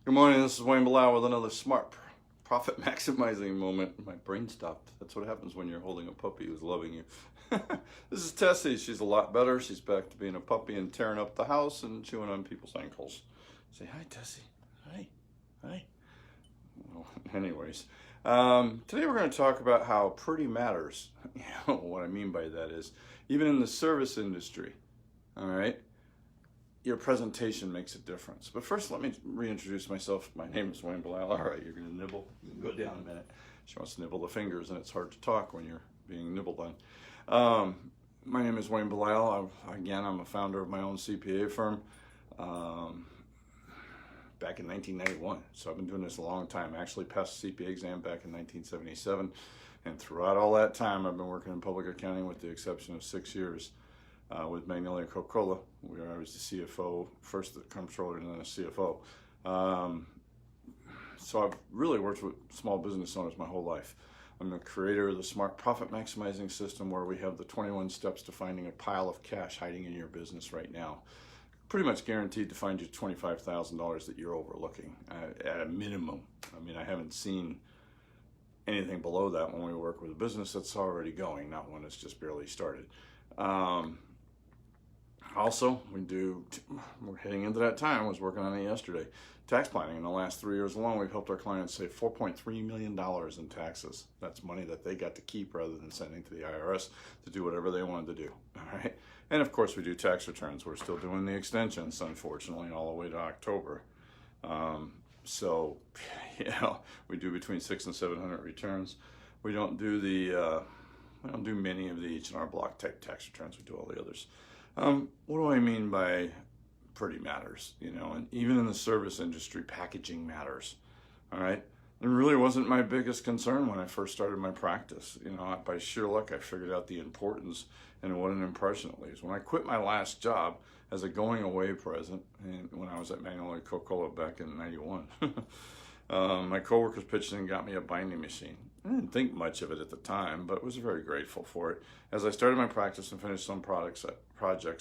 Good morning, this is Wayne Bilal with another smart profit maximizing moment. My brain stopped. That's what happens when you're holding a puppy who's loving you. This is Tessie. She's a lot better. She's back to being a puppy and tearing up the house and chewing on people's ankles. Say hi, Tessie. Hi. Hi. Well, anyways, today we're going to talk about how pretty matters. What I mean by that is, even in the service industry, all right, your presentation makes a difference. But first, let me reintroduce myself. My name is Wayne Bilal. All right, you're going to nibble. You can go down a minute. She wants to nibble the fingers, and it's hard to talk when you're being nibbled on. My name is Wayne Bilal. I'm a founder of my own CPA firm back in 1991. So I've been doing this a long time. I actually passed the CPA exam back in 1977. And throughout all that time, I've been working in public accounting with the exception of 6 years. With Magnolia Coca-Cola, where I was the CFO, first the comptroller and then a CFO. So I've really worked with small business owners my whole life. I'm the creator of the Smart Profit Maximizing System, where we have the 21 steps to finding a pile of cash hiding in your business right now. Pretty much guaranteed to find you $25,000 that you're overlooking at a minimum. I mean, I haven't seen anything below that when we work with a business that's already going, not one that's just barely started. Also, we're heading into that time. I was working on it yesterday. Tax planning. In the last 3 years alone, we've helped our clients save $4.3 million in taxes. That's money that they got to keep rather than sending to the IRS to do whatever they wanted to do. All right. And of course, we do tax returns. We're still doing the extensions, unfortunately, all the way to October. So, we do between 600 and 700 returns. We don't do we don't do many of the H&R Block type tax returns. We do all the others. What do I mean by pretty matters? And even in the service industry, packaging matters. All right. It really wasn't my biggest concern when I first started my practice. By sheer luck, I figured out the importance and what an impression it leaves. When I quit my last job as a going away present, and when I was at Magnolia Coca-Cola back in '91, my coworkers pitched in and got me a binding machine. I didn't think much of it at the time, but was very grateful for it. As I started my practice and finished some projects,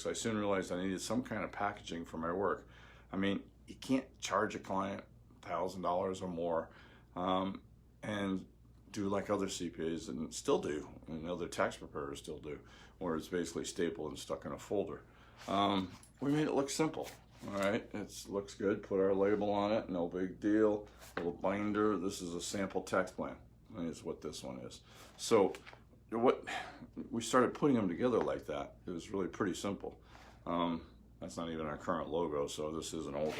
I soon realized I needed some kind of packaging for my work. I mean, you can't charge a client $1,000 or more and do like other CPAs and still do, and other tax preparers still do, where it's basically stapled and stuck in a folder. We made it look simple. All right, it looks good. Put our label on it, no big deal. Little binder. This is a sample tax plan. Is what this one is. So what we started putting them together like that. It was really pretty simple. That's not even our current logo, so this is an older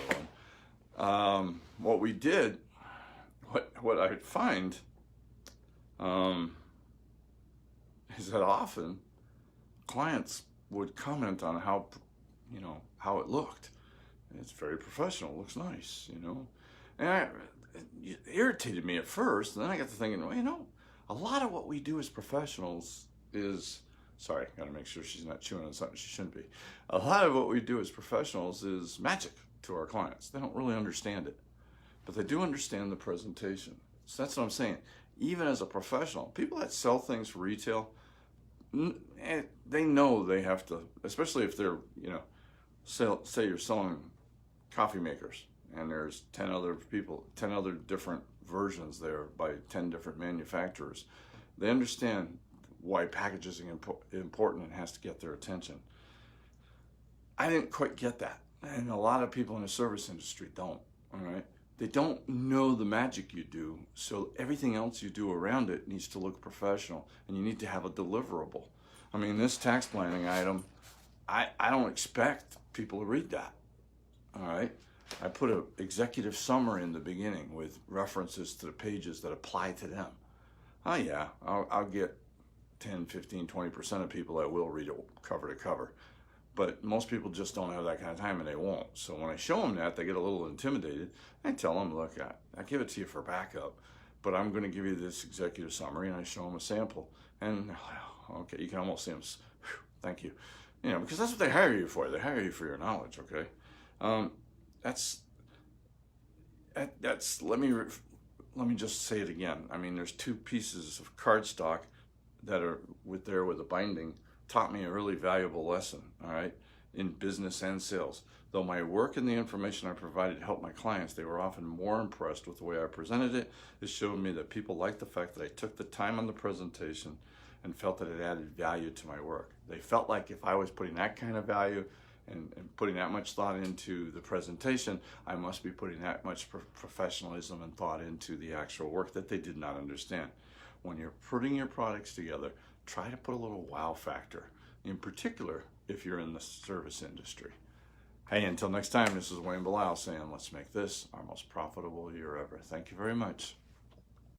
one. What we did, what I find is that often clients would comment on how it looked. It's very professional. It looks nice, and it irritated me at first, and then I got to thinking, a lot of what we do as professionals is, sorry, got to make sure she's not chewing on something she shouldn't be. A lot of what we do as professionals is magic to our clients. They don't really understand it, but they do understand the presentation. So that's what I'm saying. Even as a professional, people that sell things for retail, they know they have to, especially if they're, say you're selling coffee makers, and there's 10 other different versions there by 10 different manufacturers. They understand why packaging is important and has to get their attention. I didn't quite get that. And a lot of people in the service industry don't, all right? They don't know the magic you do, so everything else you do around it needs to look professional, and you need to have a deliverable. I mean, this tax planning item, I don't expect people to read that, all right? I put an executive summary in the beginning with references to the pages that apply to them. Oh yeah, I'll get 10, 15, 20% of people that will read it cover to cover. But most people just don't have that kind of time, and they won't. So when I show them that, they get a little intimidated. I tell them, look, I give it to you for backup, but I'm going to give you this executive summary, and I show them a sample. And okay, you can almost see them, thank you. Because that's what they hire you for. They hire you for your knowledge, okay? Let me just say it again. I mean, there's 2 pieces of cardstock that are with a binding, taught me a really valuable lesson, all right? in business and sales. Though my work and the information I provided helped my clients, they were often more impressed with the way I presented it. It showed me that people liked the fact that I took the time on the presentation and felt that it added value to my work. They felt like if I was putting that kind of value and putting that much thought into the presentation, I must be putting that much professionalism and thought into the actual work that they did not understand. When you're putting your products together, try to put a little wow factor, in particular if you're in the service industry. Hey, until next time, this is Wayne Belisle saying, let's make this our most profitable year ever. Thank you very much.